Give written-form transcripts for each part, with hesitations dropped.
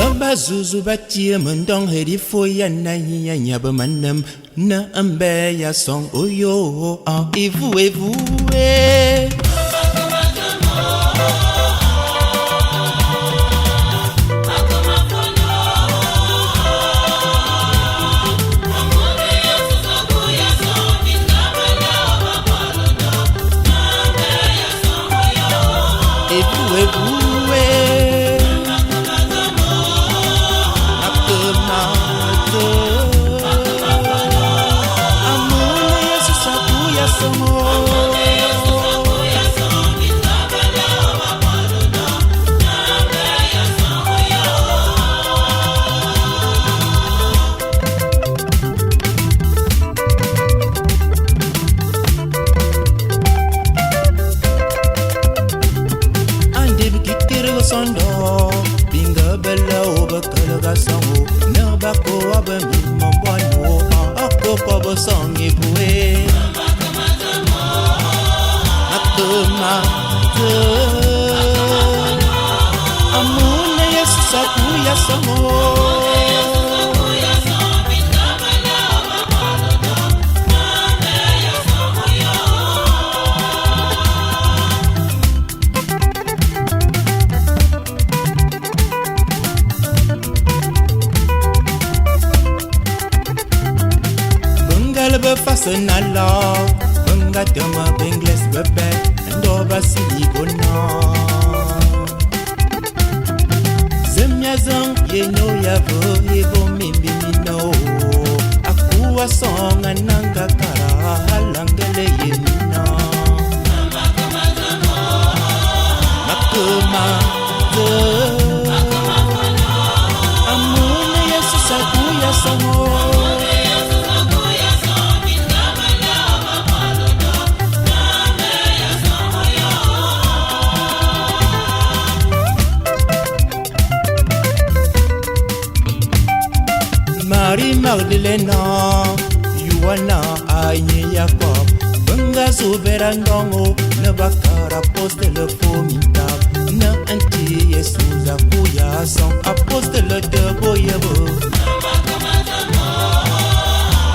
Gamba zuzu batie mendong hedi foya na hiya nyaba manam na ambe ya song oyo evu Sondo binga bella oba kalaga sango na bako aba mi mambano ako kobo songi bue akuma amuna yesu sakuya sango be fasenala benga dama bengles bebe ndo basilikona zemya zang yeno yavo evo mimbi mino akuwa songa nanga kara halangele yenina makuma amune yesu sakuya sango Mari Magdalena, Yuana, Aye Jacob, Bunga Soberandongo, Nabakar apostele Fomita, Na Anti Jesus Akuya, Son apostele de Boyabo,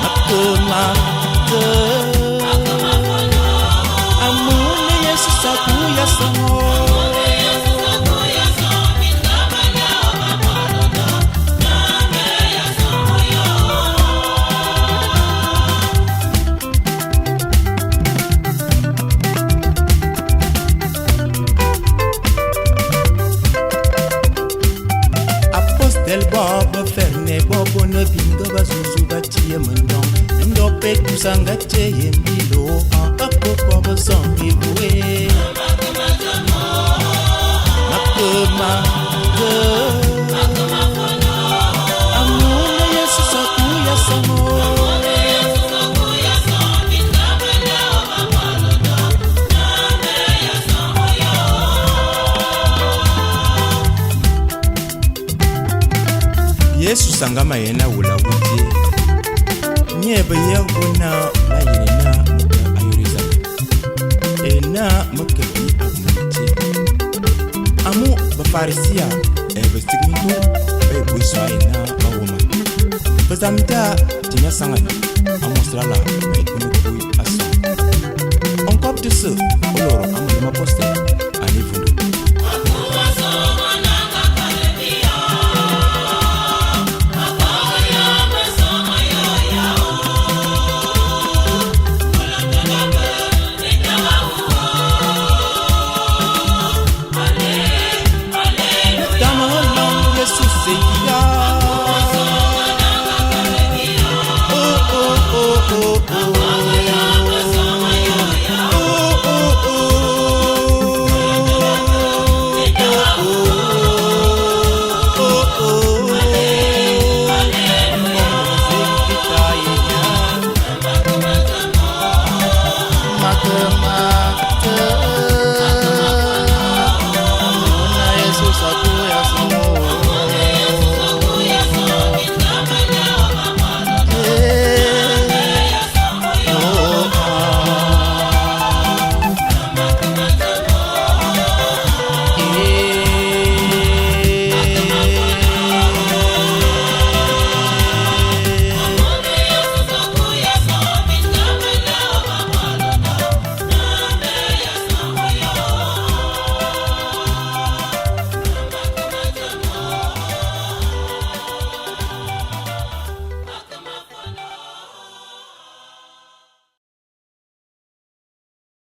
Akuma, Amune Jesus Akuya, Son. Del Bob Ferne Bobo no bingo bazuzu batie mendong ndo petu sangache yembilo ako kobo songi bue makuma amuna yesu sakuya samo Yesu sangama yena wula wuti nyebe yeguna na yena muka ayuriza ena muka bi amuti amu bafarisia bestigmitu be buisa ena awuma bazamta tinya sangana amostrala be kunukui aso on kop de ce oloro amu ma poste